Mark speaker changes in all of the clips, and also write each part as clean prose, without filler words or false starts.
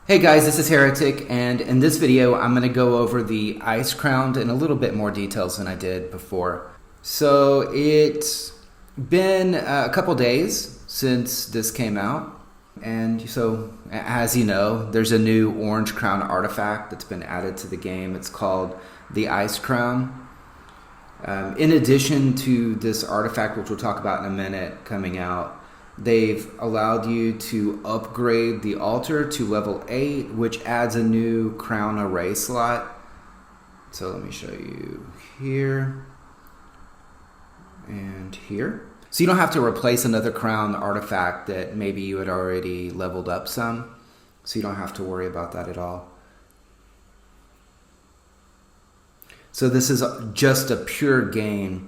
Speaker 1: Hey guys, this is Heretic, and in this video I'm going to go over the Icecrown in a little bit more details than I did before. So it's been a couple days since this came out, and so as you know, there's a new Orange Crown artifact that's been added to the game. It's called the Icecrown. In addition to this artifact, which we'll talk about in a minute, coming out, they've allowed you to upgrade the altar to level 8, which adds a new crown array slot. So let me show you here and here. So you don't have to replace another crown artifact that maybe you had already leveled up some. So you don't have to worry about that at all. So this is just a pure gain.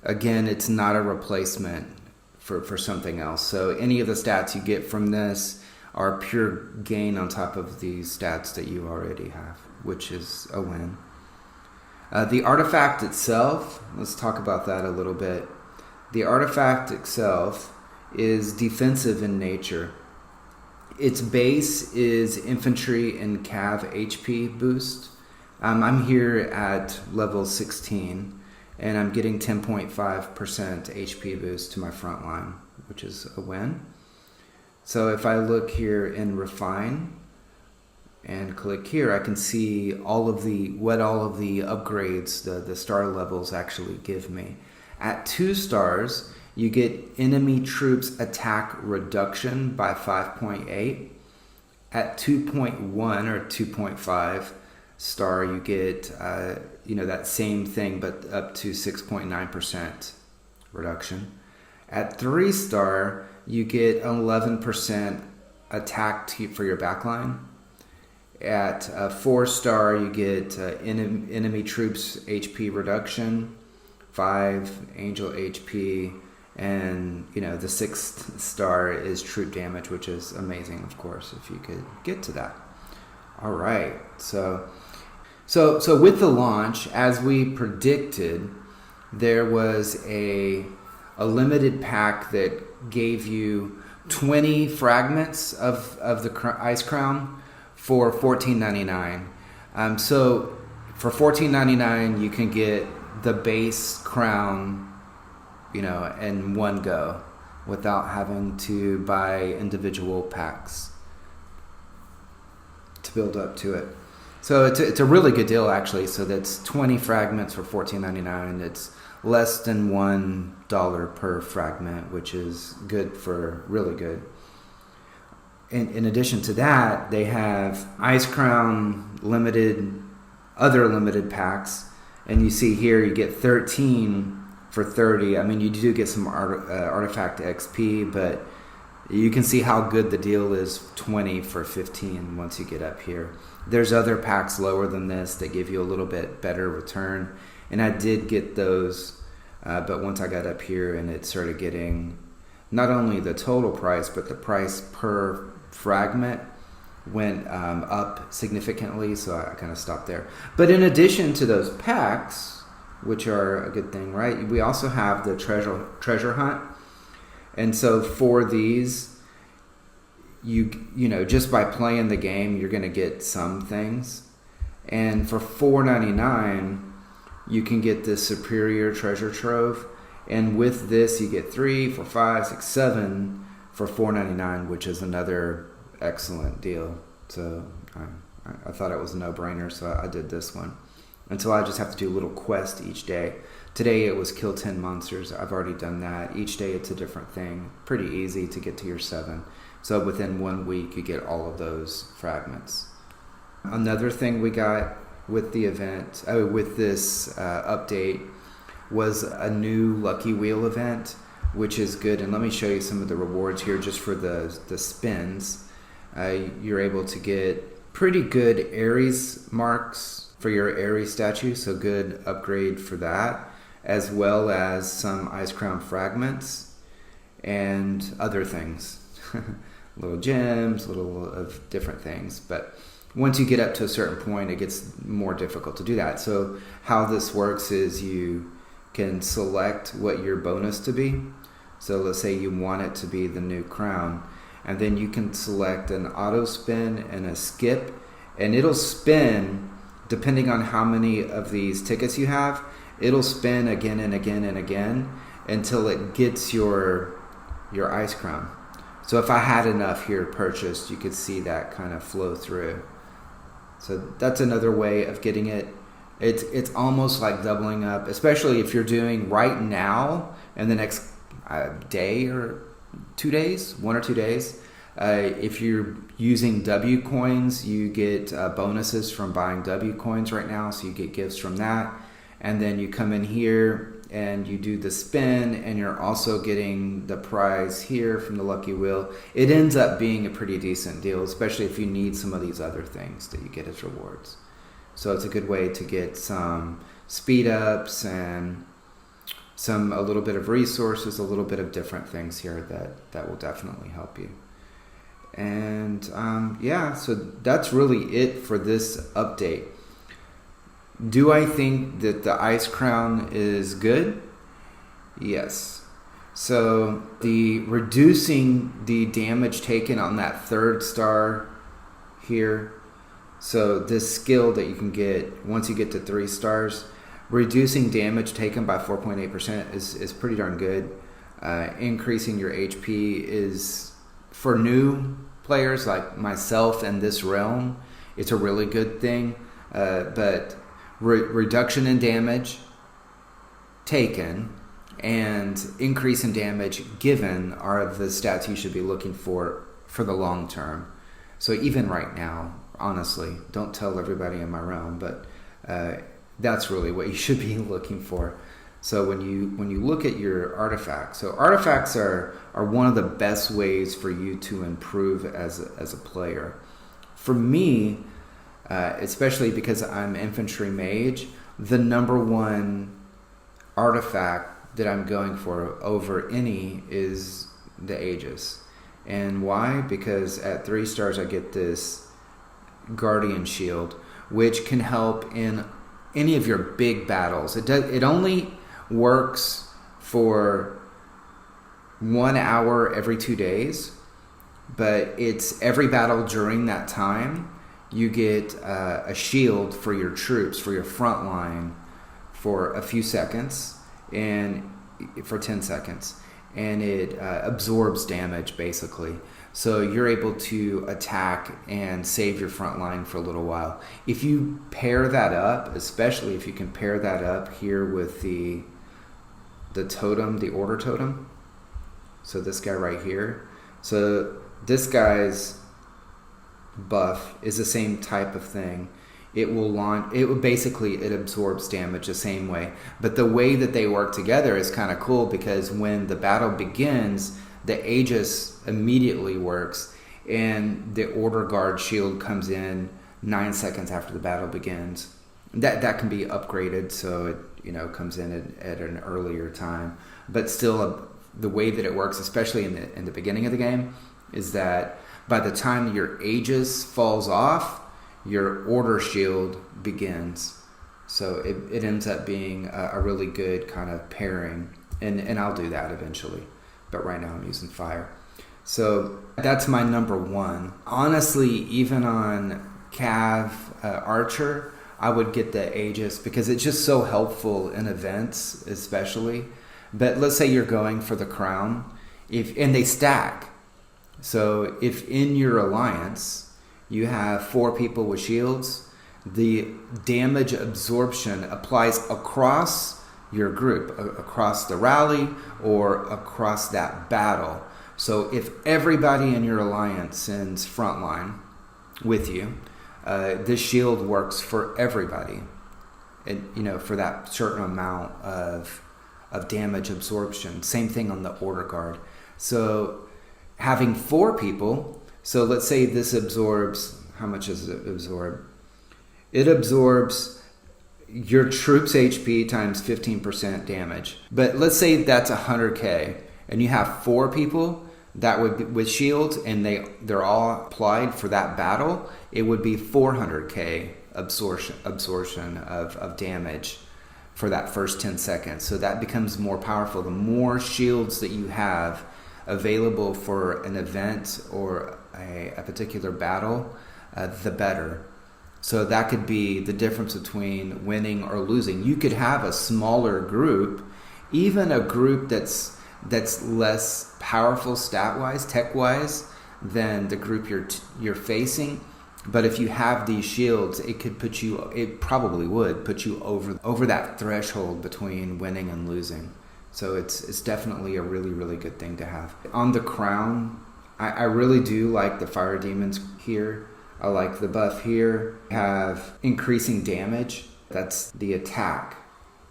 Speaker 1: Again, it's not a replacement for something else. So any of the stats you get from this are pure gain on top of the stats that you already have, which is a win. The artifact itself, let's talk about that a little bit. The artifact itself is defensive in nature. Its base is infantry and cav HP boost. I'm here at level 16. And I'm getting 10.5% HP boost to my front line, which is a win. So if I look here in Refine and click here, I can see what all of the upgrades, the star levels actually give me. At 2 stars, you get enemy troops attack reduction by 5.8. At 2.1 or 2.5 star, you get that same thing, but up to 6.9% reduction. At 3 star, you get 11% attack for your backline. At 4 star, you get enemy troops HP reduction, 5 angel HP, and the 6th star is troop damage, which is amazing, of course, if you could get to that. All right, so with the launch, as we predicted, there was a limited pack that gave you 20 fragments of the Icecrown for $14.99. So for $14.99, you can get the base crown, in one go without having to buy individual packs to build up to it. So it's a really good deal, actually. So that's 20 fragments for $14.99. It's less than $1 per fragment, which is really good. In addition to that, they have Icecrown other limited packs. And you see here, you get 13 for 30. I mean, you do get some artifact XP, but you can see how good the deal is, 20 for 15 once you get up here. There's other packs lower than this that give you a little bit better return, and I did get those, but once I got up here and it started getting not only the total price, but the price per fragment went up significantly, so I kind of stopped there. But in addition to those packs, which are a good thing, right, we also have the treasure hunt. And so for these, you just by playing the game, you're going to get some things. And for $4.99, you can get this superior treasure trove. And with this, you get 3, 4, 5, 6, 7 for $4.99, which is another excellent deal. So I thought it was a no-brainer, so I did this one. And so I just have to do a little quest each day. Today it was kill 10 monsters. I've already done that. Each day it's a different thing. Pretty easy to get to your 7. So within 1 week you get all of those fragments. Another thing we got with the event, with this update, was a new Lucky Wheel event, which is good. And let me show you some of the rewards here just for the spins. You're able to get pretty good Ares marks for your Ares statue, so good upgrade for that, as well as some Icecrown fragments and other things. Little gems, little of different things. But once you get up to a certain point, it gets more difficult to do that. So how this works is you can select what your bonus to be. So let's say you want it to be the new crown. and then you can select an auto spin and a skip, and it'll spin depending on how many of these tickets you have. It'll spin again and again and again until it gets your Ice Crown. So if I had enough here purchased, you could see that kind of flow through. So that's another way of getting it. It's almost like doubling up, especially if you're doing right now in the next day or 2 days, 1 or 2 days. If you're using W coins, you get bonuses from buying W coins right now, so you get gifts from that. And then you come in here and you do the spin, and you're also getting the prize here from the Lucky Wheel. It ends up being a pretty decent deal, especially if you need some of these other things that you get as rewards. So it's a good way to get some speed ups and a little bit of resources, a little bit of different things here that will definitely help you. And so that's really it for this update. Do I think that the Ice Crown is good? Yes. So the reducing the damage taken on that 3rd star here. So this skill that you can get once you get to 3 stars, reducing damage taken by 4.8% is pretty darn good. Increasing your HP is, for new players like myself in this realm, it's a really good thing. But reduction in damage taken and increase in damage given are the stats you should be looking for the long term. So even right now, honestly, don't tell everybody in my realm, but that's really what you should be looking for. So when you look at your artifacts, so artifacts are one of the best ways for you to improve as a player. For me, especially because I'm infantry mage, the number one artifact that I'm going for over any is the Aegis. And why? Because at 3 stars I get this Guardian Shield, which can help in any of your big battles. It only works for 1 hour every 2 days, but it's every battle during that time. You get a shield for your troops, for your front line, for a few seconds, and for 10 seconds. And it absorbs damage, basically. So you're able to attack and save your front line for a little while. If you pair that up, especially if you can pair that up here with the totem, the order totem. So this guy right here. So this guy's buff is the same type of thing. It absorbs damage the same way, but the way that they work together is kind of cool, because when the battle begins, the Aegis immediately works, and the Order Guard shield comes in 9 seconds after the battle begins. That can be upgraded, so it comes in at an earlier time, but still the way that it works, especially in the beginning of the game, is that by the time your Aegis falls off, your Order Shield begins. So it ends up being a really good kind of pairing, and I'll do that eventually, but right now I'm using fire. So that's my number one. Honestly, even on Cav Archer, I would get the Aegis because it's just so helpful in events, especially. But let's say you're going for the crown, and they stack. So if in your alliance you have 4 people with shields, the damage absorption applies across your group, across the rally or across that battle. So if everybody in your alliance sends frontline with you, this shield works for everybody, and for that certain amount of damage absorption. Same thing on the Order Guard. So having 4 people, so let's say this absorbs, how much does it absorb? It absorbs your troops HP times 15% damage. But let's say that's 100k, and you have 4 people that would be with shields, and they're all applied for that battle. It would be 400k absorption of damage for that first 10 seconds. So that becomes more powerful. The more shields that you have, available for an event or a particular battle, the better. So that could be the difference between winning or losing. You could have a smaller group, even a group that's less powerful stat-wise, tech-wise, than the group you're facing. But if you have these shields, it probably would put you over that threshold between winning and losing. So it's definitely a really, really good thing to have. On the crown, I really do like the fire demons here. I like the buff here. Have increasing damage. That's the attack,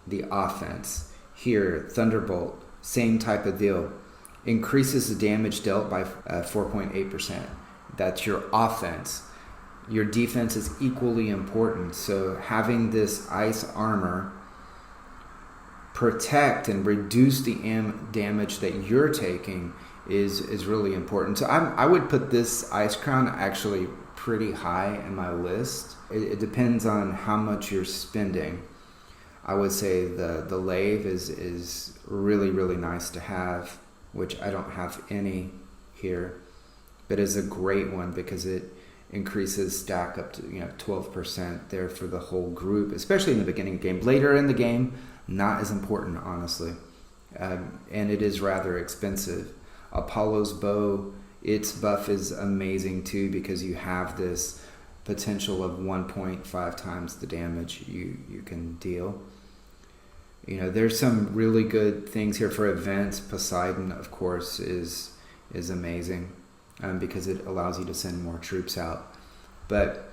Speaker 1: the offense. Here, Thunderbolt, same type of deal. Increases the damage dealt by 4.8%. That's your offense. Your defense is equally important. So having this ice armor protect and reduce the damage that you're taking is really important. So I would put this ice crown actually pretty high in my list. It depends on how much you're spending. I would say the lave is really, really nice to have, which I don't have any here, but is a great one because it increases stack up to 12% there for the whole group, especially in the beginning game. Later in the game, not as important, honestly, and it is rather expensive. Apollo's bow, its buff is amazing too because you have this potential of 1.5 times the damage you can deal. There's some really good things here for events. Poseidon, of course, is amazing because it allows you to send more troops out. But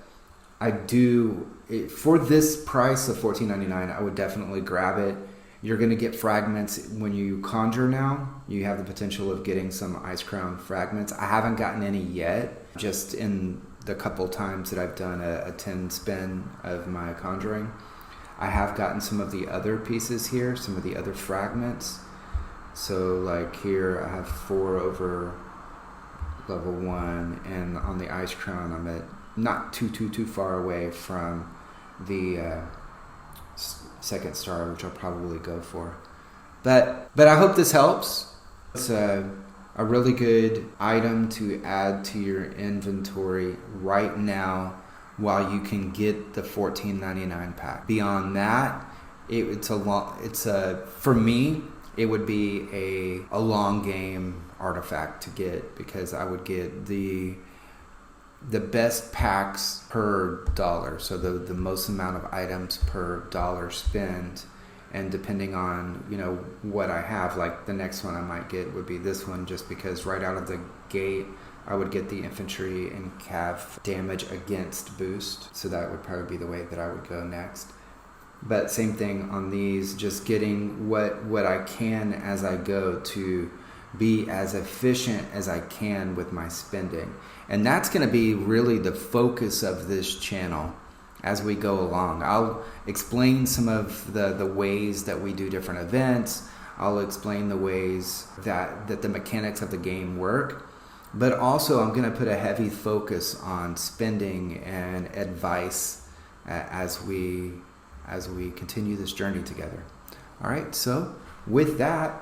Speaker 1: for this price of $14.99, I would definitely grab it. You're going to get fragments when you conjure now. You have the potential of getting some Ice Crown fragments. I haven't gotten any yet, just in the couple times that I've done a 10 spin of my conjuring. I have gotten some of the other pieces here, some of the other fragments. So like here I have 4 over level 1, and on the Ice Crown I'm at not too far away from the second star, which I'll probably go for. But I hope this helps. It's a really good item to add to your inventory right now while you can get the $14.99 pack. Beyond that, for me, it would be a long game artifact to get, because I would get the best packs per dollar, so the most amount of items per dollar spent. And depending on what I have, like the next one I might get would be this one, just because right out of the gate I would get the infantry and cav damage against boost, so that would probably be the way that I would go next. But same thing on these, just getting what I can as I go to be as efficient as I can with my spending. And that's going to be really the focus of this channel as we go along. I'll explain some of the ways that we do different events. I'll explain the ways that the mechanics of the game work. But also I'm going to put a heavy focus on spending and advice as we continue this journey together. All right, so with that,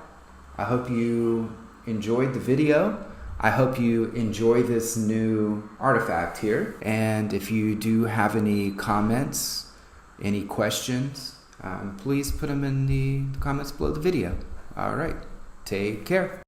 Speaker 1: I hope you enjoyed the video. I hope you enjoy this new artifact here. And if you do have any comments, any questions, please put them in the comments below the video. All right, take care.